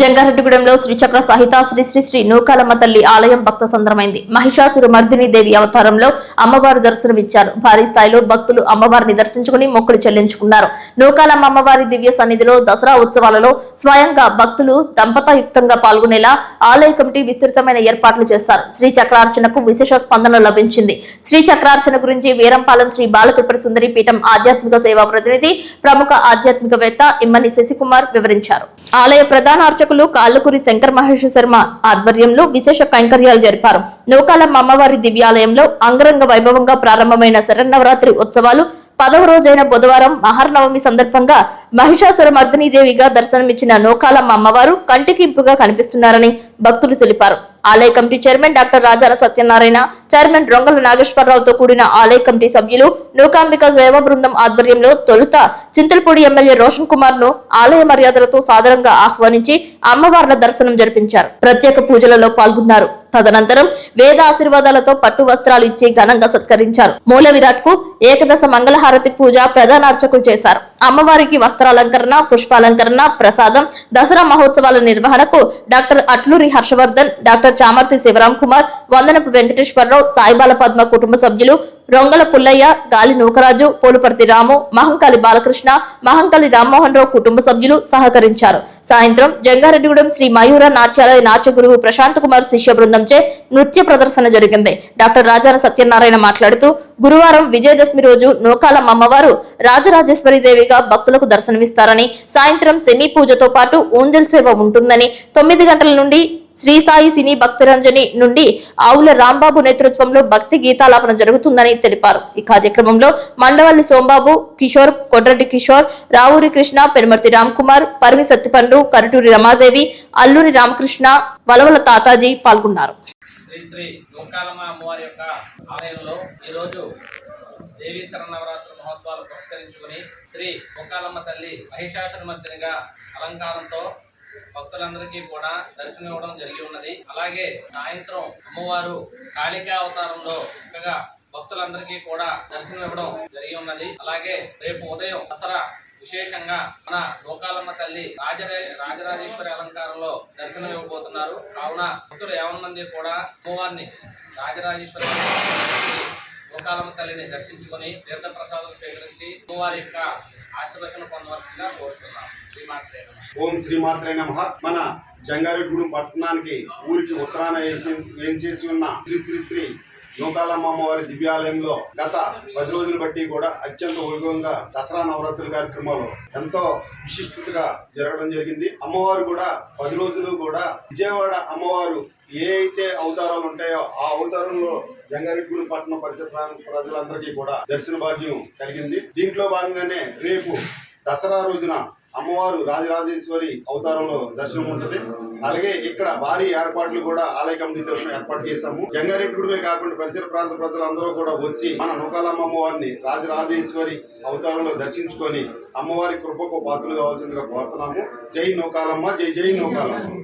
జంగారెడ్డిగూడెంలో శ్రీచక్ర సహిత శ్రీ శ్రీ శ్రీ నూకాలమ్మ తల్లి ఆలయం భక్త సంద్రమైంది. మహిషాసుర మర్దిని దేవి అవతారంలో అమ్మవారు దర్శనమిచ్చారు. భారీ స్థాయిలో భక్తులు అమ్మవారిని దర్శించుకుని మొక్కులు చెల్లించుకున్నారు. నూకాలమ్మ అమ్మవారి దివ్య సన్నిధిలో దసరా ఉత్సవాలలో స్వయంగా భక్తులు దంపతాయుక్తంగా పాల్గొనేలా ఆలయ కమిటీ విస్తృతమైన ఏర్పాట్లు చేశారు. శ్రీ చక్రార్చనకు విశేష స్పందన లభించింది. శ్రీ చక్రార్చన గురించి వీరంపాలెం శ్రీ బాలత్రిపుర సుందరి పీఠం ఆధ్యాత్మిక సేవా ప్రతినిధి ప్రముఖ ఆధ్యాత్మికవేత్త ఇమ్మని శశికుమార్ వివరించారు. ఆలయ ప్రధాన అర్చకులు కాళ్ళకూరి శంకర్ మహేష్ శర్మ ఆధ్వర్యంలో విశేష కైంకర్యాలు జరిపారు. నూకాలమ్మ అమ్మవారి దివ్యాలయంలో అంగరంగ వైభవంగా ప్రారంభమైన శరన్నవరాత్రి ఉత్సవాలు 10వ రోజైన బుధవారం మహర్నవమి సందర్భంగా మహిషాసుర మర్దిని దేవిగా దర్శనమిచ్చిన నూకాలమ్మ అమ్మవారు కంటికింపుగా కనిపిస్తున్నారని భక్తులు తెలిపారు. ఆలయ committee chairman doctor Rajala Satyanarayana, chairman Rongala నాగేశ్వరరావుతో కూడిన ఆలయ కమిటీ సభ్యులు నూకాంబిక సేవా బృందం ఆధ్వర్యంలో తొలుత చింతలపూడి ఎమ్మెల్యే రోషన్ కుమార్ ను ఆలయ మర్యాదలతో సాదరంగా ఆహ్వానించి అమ్మవార్ల దర్శనం జరిపించారు. ప్రత్యేక పూజలలో పాల్గొన్నారు. తదనంతరం వేద ఆశీర్వాదాలతో పట్టు వస్త్రాలు ఇచ్చి ఘనంగా సత్కరించారు. మూల విరాట్ కు ఏకదశ మంగళహారతి పూజ ప్రధాన అర్చకులు చేశారు. అమ్మవారికి వస్త్రాలంకరణ, పుష్పాలంకరణ, ప్రసాదం, దసరా మహోత్సవాల నిర్వహణకు డాక్టర్ అట్లూరి హర్షవర్ధన్, డాక్టర్ చామర్తి శివరాం కుమార్, వందనపు వెంకటేశ్వరరావు, సాయిబాల పద్మ కుటుంబ సభ్యులు రొంగల పుల్లయ్య, గాలి నూకరాజు, పోలుపర్తి రాము, మహంకాళి బాలకృష్ణ, మహంకాళి రామ్మోహన్ రావు కుటుంబ సభ్యులు సహకరించారు. సాయంత్రం జంగారెడ్డిగూడెం శ్రీ మయూర నాట్యాలయ నాట్య గురువు ప్రశాంత్ కుమార్ శిష్య బృందంచే నృత్య ప్రదర్శన జరిగింది. డాక్టర్ రాజాన సత్యనారాయణ మాట్లాడుతూ గురువారం విజయదశమి రోజు నూకాలమ్మ అమ్మవారు రాజరాజేశ్వరి దేవిగా భక్తులకు దర్శనమిస్తారని, సాయంత్రం సెమీ పూజతో పాటు ఊంజల్ సేవ ఉంటుందని, 9 గంటల నుండి శ్రీ సాయి సినీ భక్తిరంజని నుండి ఆవుల రాంబాబు నేతృత్వంలో భక్తి గీతాలాపన జరుగుతుందని తెలిపారు. ఈ కార్యక్రమంలో మండవల్లి సోంబాబు, కిషోర్, కొడ్రెడ్డి కిషోర్, రావూరి కృష్ణ, పెనుమర్తి రామ్ కుమార్, పరిమి సత్తిపండు, కరటూరి రమాదేవి, అల్లూరి రామకృష్ణ, వలవల తాతాజీ పాల్గొన్నారు. శ్రీ నూకాలమ్మ అమ్మవారి యొక్క ఆలయంలో ఈరోజు దేవీ శరన్నవరాత్రి మహోత్సవాలు పురస్కరించుకుని శ్రీ నూకాలమ్మ తల్లి మహిషాసురమర్దినిగా అలంకారంతో భక్తులందరికీ కూడా దర్శనం ఇవ్వడం జరిగి ఉన్నది. అలాగే సాయంత్రం అమ్మవారు కాళికా అవతారంలో చక్కగా భక్తులందరికీ కూడా దర్శనం ఇవ్వడం జరిగి ఉన్నది. అలాగే రేపు ఉదయం దసరా విశేషంగా మన నూకాలమ్మ తల్లి రాజరాజేశ్వరి అలంకారంలో దర్శనం ఇవ్వబోతున్నారు. కావున భక్తులు ఏమన్నది కూడా అమ్మవారిని రాజరాజేశ్వరి నూకాలమ్మ తల్లిని దర్శించుకుని తీర్థ ప్రసాదం స్వీకరించి అమ్మవారి యొక్క ఆశీర్వచనం పొందవలసిందిగా కోరుతున్నాం. ఓం శ్రీమాత్రే నమః. మన జంగారెడ్డిగూడెం పట్టణానికి ఊరికి ఉత్తరాన ఏం చేసి ఉన్న శ్రీ శ్రీ శ్రీ నూకాలమ్మ అమ్మవారి దివ్యాలయంలో గత 10 రోజులు బట్టి కూడా అత్యంత వైభవంగా దసరా నవరాత్రుల కార్యక్రమాలు ఎంతో విశిష్టతగా జరగడం జరిగింది. అమ్మవారు కూడా 10 రోజులు కూడా విజయవాడ అమ్మవారు ఏ అయితే అవతారాలు ఉంటాయో ఆ అవతారంలో జంగారెడ్డిగూడెం పట్టణ పరిసర ప్రజలందరికీ కూడా దర్శన భాగ్యం కలిగింది. దీంట్లో భాగంగానే రేపు దసరా రోజున అమ్మవారు రాజరాజేశ్వరి అవతారంలో దర్శనం ఉంటుంది. అలాగే ఇక్కడ భారీ ఏర్పాట్లు కూడా ఆలయ కమిటీ తరఫున ఏర్పాటు చేశాము. జంగారెడ్డిగూడెమే కాకుండా పరిసర ప్రాంత ప్రజలందరూ కూడా వచ్చి మన నూకాలమ్మ అమ్మవారిని రాజరాజేశ్వరి అవతారంలో దర్శించుకొని అమ్మవారి కృపకు పాత్రలు కావాల్సిందిగా కోరుతున్నాము. జై నూకాలమ్మ, జై జై నూకాలమ్మ.